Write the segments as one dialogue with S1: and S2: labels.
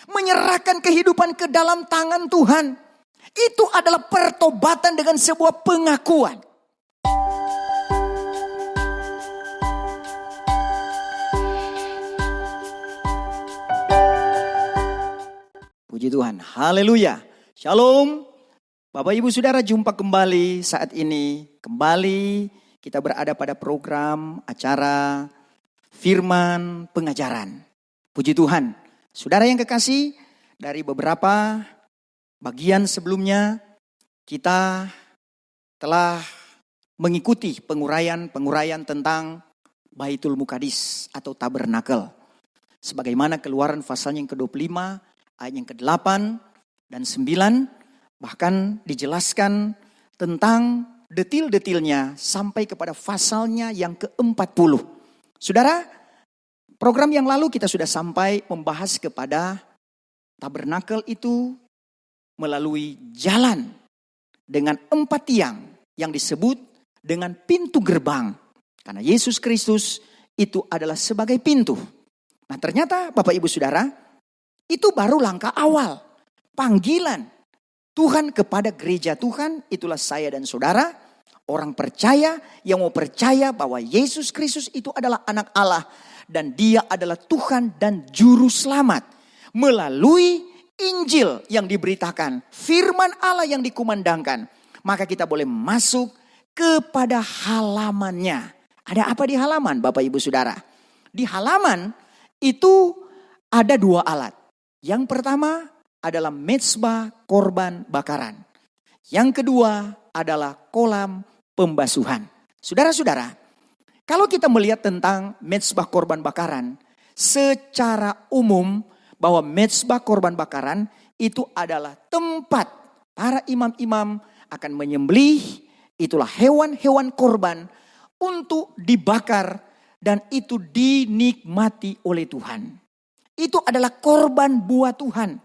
S1: Menyerahkan kehidupan ke dalam tangan Tuhan. Itu adalah pertobatan dengan sebuah pengakuan. Puji Tuhan, haleluya, shalom. Bapak Ibu Saudara, jumpa kembali saat ini. Kembali kita berada pada program acara Firman Pengajaran. Puji Tuhan, saudara yang kekasih, dari beberapa bagian sebelumnya kita telah mengikuti penguraian tentang Baitul Muqaddis atau Tabernakel. Sebagaimana Keluaran pasalnya yang ke-25, ayat yang ke-8 dan 9, bahkan dijelaskan tentang detil-detilnya sampai kepada pasalnya yang ke-40. Saudara, program yang lalu kita sudah sampai membahas kepada tabernakel itu melalui jalan dengan 4 tiang yang disebut dengan pintu gerbang. Karena Yesus Kristus itu adalah sebagai pintu. Nah, ternyata Bapak Ibu Saudara, itu baru langkah awal. Panggilan Tuhan kepada gereja Tuhan, itulah saya dan saudara. Orang percaya yang mau percaya bahwa Yesus Kristus itu adalah anak Allah. Dan dia adalah Tuhan dan Juru Selamat. Melalui Injil yang diberitakan, firman Allah yang dikumandangkan. Maka kita boleh masuk kepada halamannya. Ada apa di halaman Bapak Ibu Saudara? Di halaman itu ada 2 alat. Yang pertama adalah mezbah korban bakaran. Yang kedua adalah kolam pembasuhan. Saudara-saudara, kalau kita melihat tentang mezbah korban bakaran, secara umum bahwa mezbah korban bakaran itu adalah tempat para imam-imam akan menyembelih, itulah hewan-hewan korban untuk dibakar dan itu dinikmati oleh Tuhan. Itu adalah korban buat Tuhan.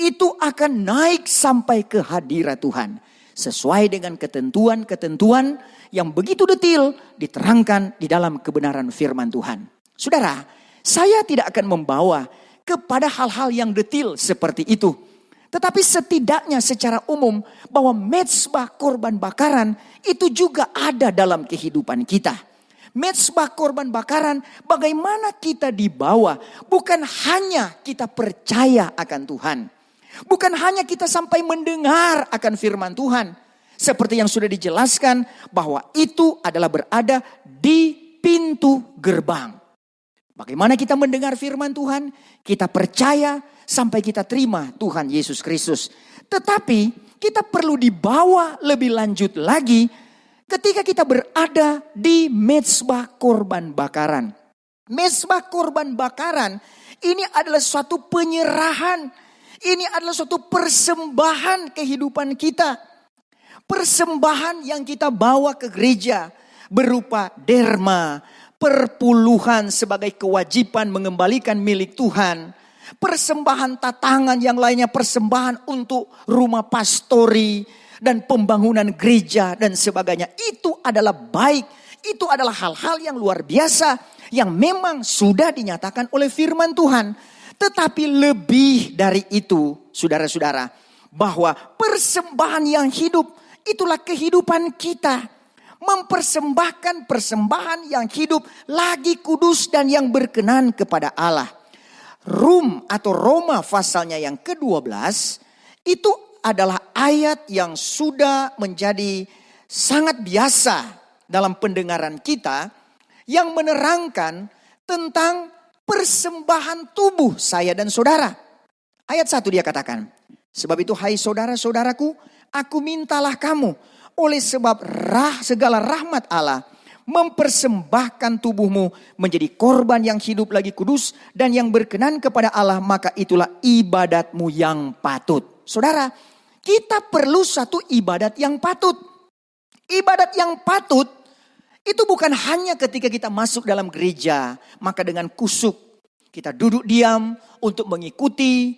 S1: Itu akan naik sampai ke hadirat Tuhan. Sesuai dengan ketentuan-ketentuan yang begitu detil diterangkan di dalam kebenaran firman Tuhan. Saudara, saya tidak akan membawa kepada hal-hal yang detil seperti itu. Tetapi setidaknya secara umum bahwa mezbah korban bakaran itu juga ada dalam kehidupan kita. Mezbah korban bakaran, bagaimana kita dibawa. Bukan hanya kita percaya akan Tuhan. Bukan hanya kita sampai mendengar akan firman Tuhan. Seperti yang sudah dijelaskan bahwa itu adalah berada di pintu gerbang. Bagaimana kita mendengar firman Tuhan? Kita percaya sampai kita terima Tuhan Yesus Kristus. Tetapi kita perlu dibawa lebih lanjut lagi ketika kita berada di mezbah korban bakaran. Mezbah korban bakaran ini adalah suatu penyerahan. Ini adalah suatu persembahan kehidupan kita. Persembahan yang kita bawa ke gereja berupa derma, perpuluhan sebagai kewajiban mengembalikan milik Tuhan. Persembahan tatangan yang lainnya, persembahan untuk rumah pastori dan pembangunan gereja dan sebagainya. Itu adalah baik. Itu adalah hal-hal yang luar biasa yang memang sudah dinyatakan oleh firman Tuhan. Tetapi lebih dari itu, saudara-saudara, bahwa persembahan yang hidup itulah kehidupan kita. Mempersembahkan persembahan yang hidup lagi kudus dan yang berkenan kepada Allah. Rum atau Roma pasalnya yang ke-12 itu adalah ayat yang sudah menjadi sangat biasa dalam pendengaran kita yang menerangkan tentang persembahan tubuh saya dan saudara. Ayat 1 dia katakan, sebab itu hai saudara-saudaraku, aku mintalah kamu oleh sebab segala rahmat Allah mempersembahkan tubuhmu menjadi korban yang hidup lagi kudus dan yang berkenan kepada Allah, maka itulah ibadatmu yang patut. Saudara, kita perlu satu ibadat yang patut. Ibadat yang patut itu bukan hanya ketika kita masuk dalam gereja, maka dengan kusuk kita duduk diam untuk mengikuti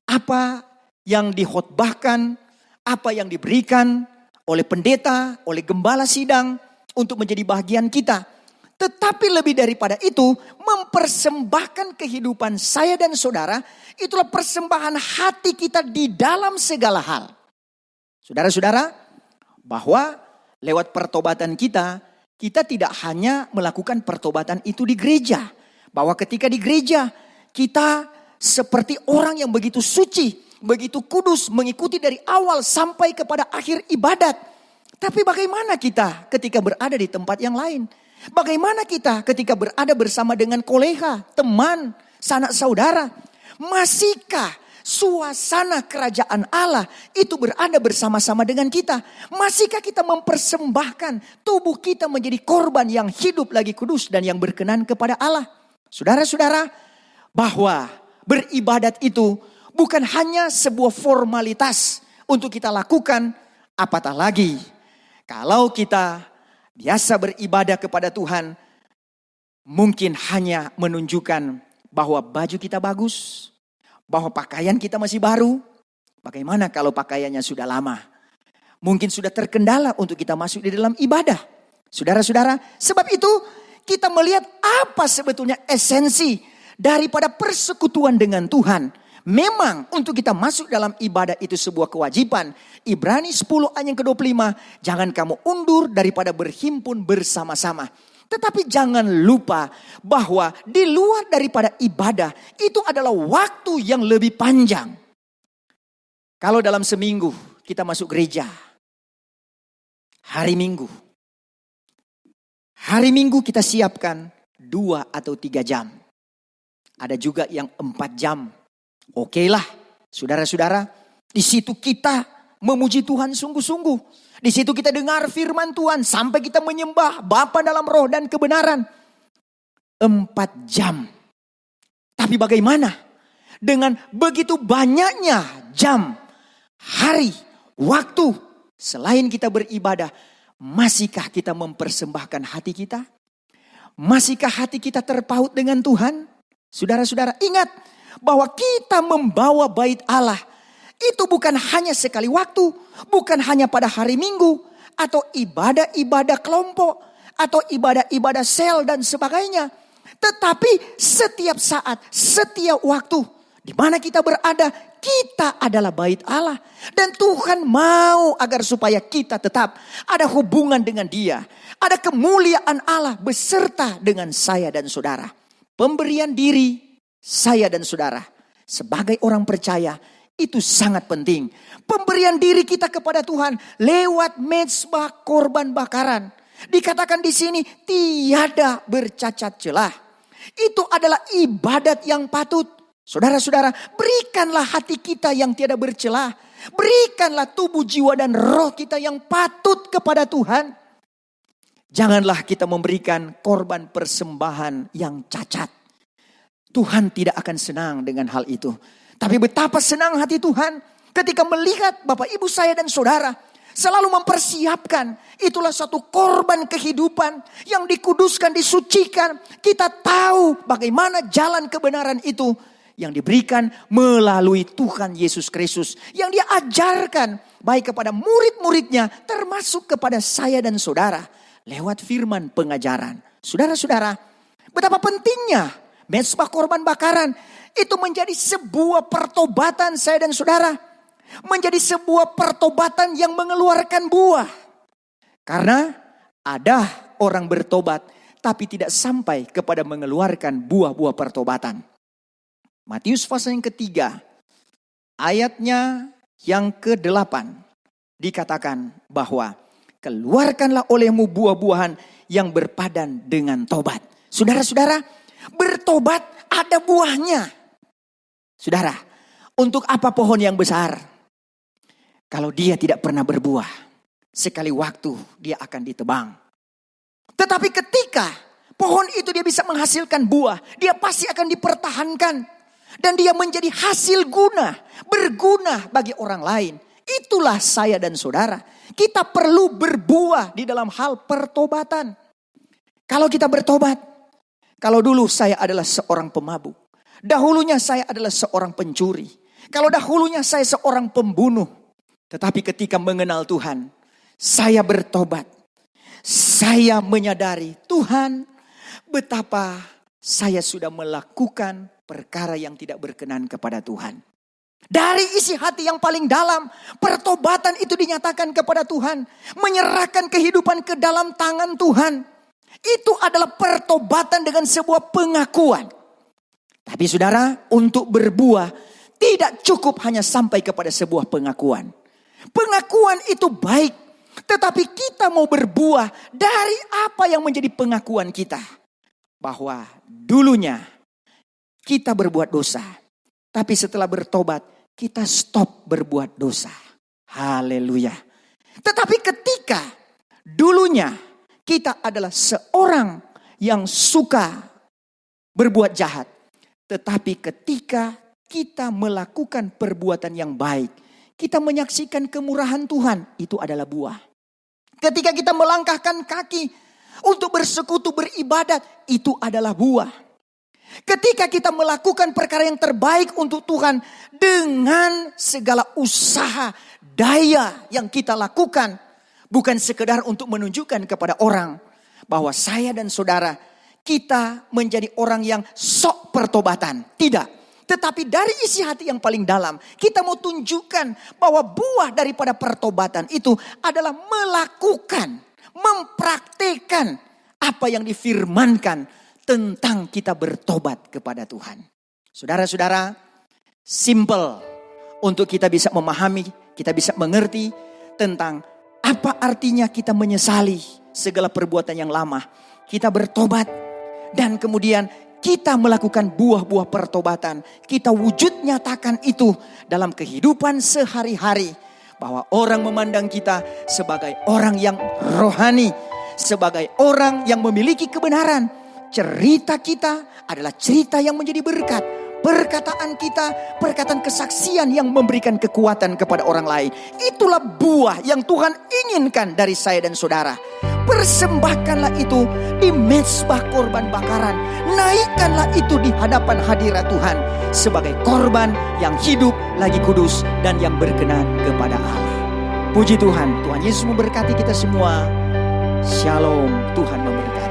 S1: apa yang dikhotbahkan, apa yang diberikan oleh pendeta, oleh gembala sidang untuk menjadi bagian kita. Tetapi lebih daripada itu, mempersembahkan kehidupan saya dan saudara, itulah persembahan hati kita di dalam segala hal. Saudara-saudara, bahwa lewat pertobatan kita, kita tidak hanya melakukan pertobatan itu di gereja. Bahwa ketika di gereja, kita seperti orang yang begitu suci, begitu kudus, mengikuti dari awal sampai kepada akhir ibadat. Tapi bagaimana kita ketika berada di tempat yang lain? Bagaimana kita ketika berada bersama dengan kolega, teman, sanak saudara? Masihkah suasana kerajaan Allah itu berada bersama-sama dengan kita? Masihkah kita mempersembahkan tubuh kita menjadi korban yang hidup lagi kudus dan yang berkenan kepada Allah? Saudara-saudara, bahwa beribadat itu bukan hanya sebuah formalitas untuk kita lakukan, apatah lagi kalau kita biasa beribadah kepada Tuhan, mungkin hanya menunjukkan bahwa baju kita bagus, bahwa pakaian kita masih baru. Bagaimana kalau pakaiannya sudah lama? Mungkin sudah terkendala untuk kita masuk di dalam ibadah. Saudara-saudara, sebab itu kita melihat apa sebetulnya esensi daripada persekutuan dengan Tuhan. Memang untuk kita masuk dalam ibadah itu sebuah kewajiban. Ibrani 10 ayat yang ke-25. Jangan kamu undur daripada berhimpun bersama-sama. Tetapi jangan lupa bahwa di luar daripada ibadah itu adalah waktu yang lebih panjang. Kalau dalam seminggu kita masuk gereja. Hari Minggu. Hari Minggu kita siapkan 2 atau 3 jam. Ada juga yang 4 jam. Oke lah, saudara-saudara, di situ kita memuji Tuhan sungguh-sungguh. Di situ kita dengar firman Tuhan sampai kita menyembah Bapa dalam roh dan kebenaran. 4 jam. Tapi bagaimana dengan begitu banyaknya jam, hari, waktu selain kita beribadah, masihkah kita mempersembahkan hati kita? Masihkah hati kita terpaut dengan Tuhan? Saudara-saudara, ingat bahwa kita membawa bait Allah itu bukan hanya sekali waktu, bukan hanya pada hari Minggu, atau ibadah-ibadah kelompok, atau ibadah-ibadah sel dan sebagainya. Tetapi setiap saat, setiap waktu, di mana kita berada, kita adalah bait Allah. Dan Tuhan mau agar supaya kita tetap ada hubungan dengan Dia. Ada kemuliaan Allah beserta dengan saya dan saudara. Pemberian diri saya dan saudara sebagai orang percaya itu sangat penting. Pemberian diri kita kepada Tuhan lewat mezbah korban bakaran. Dikatakan di sini tiada bercacat celah. Itu adalah ibadat yang patut. Saudara-saudara, berikanlah hati kita yang tiada bercelah. Berikanlah tubuh, jiwa dan roh kita yang patut kepada Tuhan. Janganlah kita memberikan korban persembahan yang cacat. Tuhan tidak akan senang dengan hal itu. Tapi betapa senang hati Tuhan ketika melihat Bapak, Ibu, saya dan saudara selalu mempersiapkan. Itulah satu korban kehidupan yang dikuduskan, disucikan. Kita tahu bagaimana jalan kebenaran itu yang diberikan melalui Tuhan Yesus Kristus. Yang Dia ajarkan baik kepada murid-muridnya termasuk kepada saya dan saudara. Lewat firman pengajaran. Saudara-saudara, betapa pentingnya mezbah korban bakaran itu menjadi sebuah pertobatan saya dan saudara. Menjadi sebuah pertobatan yang mengeluarkan buah. Karena ada orang bertobat tapi tidak sampai kepada mengeluarkan buah-buah pertobatan. Matius pasal yang ketiga, ayatnya yang ke-8 dikatakan bahwa keluarkanlah olehmu buah-buahan yang berpadan dengan tobat. Saudara-saudara, bertobat ada buahnya. Saudara, untuk apa pohon yang besar? Kalau dia tidak pernah berbuah, sekali waktu dia akan ditebang. Tetapi ketika pohon itu dia bisa menghasilkan buah, dia pasti akan dipertahankan. Dan dia menjadi hasil guna, berguna bagi orang lain. Itulah saya dan saudara. Kita perlu berbuah di dalam hal pertobatan. Kalau kita bertobat, kalau dulu saya adalah seorang pemabuk, dahulunya saya adalah seorang pencuri, kalau dahulunya saya seorang pembunuh, tetapi ketika mengenal Tuhan, saya bertobat. Saya menyadari Tuhan, betapa saya sudah melakukan perkara yang tidak berkenan kepada Tuhan. Dari isi hati yang paling dalam, pertobatan itu dinyatakan kepada Tuhan. Menyerahkan kehidupan ke dalam tangan Tuhan. Itu adalah pertobatan dengan sebuah pengakuan. Tapi saudara, untuk berbuah tidak cukup hanya sampai kepada sebuah pengakuan. Pengakuan itu baik, tetapi kita mau berbuah dari apa yang menjadi pengakuan kita. Bahwa dulunya kita berbuat dosa, tapi setelah bertobat, kita stop berbuat dosa. Haleluya. Tetapi ketika dulunya kita adalah seorang yang suka berbuat jahat. Tetapi ketika kita melakukan perbuatan yang baik, kita menyaksikan kemurahan Tuhan, itu adalah buah. Ketika kita melangkahkan kaki untuk bersekutu beribadat, itu adalah buah. Ketika kita melakukan perkara yang terbaik untuk Tuhan dengan segala usaha, daya yang kita lakukan. Bukan sekedar untuk menunjukkan kepada orang bahwa saya dan saudara kita menjadi orang yang sok pertobatan. Tidak. Tetapi dari isi hati yang paling dalam kita mau tunjukkan bahwa buah daripada pertobatan itu adalah melakukan, mempraktikkan apa yang difirmankan tentang kita bertobat kepada Tuhan. Saudara-saudara, simple untuk kita bisa memahami, kita bisa mengerti tentang apa artinya kita menyesali segala perbuatan yang lama. Kita bertobat dan kemudian kita melakukan buah-buah pertobatan. Kita wujud nyatakan itu dalam kehidupan sehari-hari. Bahwa orang memandang kita sebagai orang yang rohani, sebagai orang yang memiliki kebenaran. Cerita kita adalah cerita yang menjadi berkat. Perkataan kita, perkataan kesaksian yang memberikan kekuatan kepada orang lain. Itulah buah yang Tuhan inginkan dari saya dan saudara. Persembahkanlah itu di mezbah korban bakaran. Naikkanlah itu di hadapan hadirat Tuhan. Sebagai korban yang hidup lagi kudus dan yang berkenan kepada Allah. Puji Tuhan, Tuhan Yesus memberkati kita semua. Shalom, Tuhan memberkati.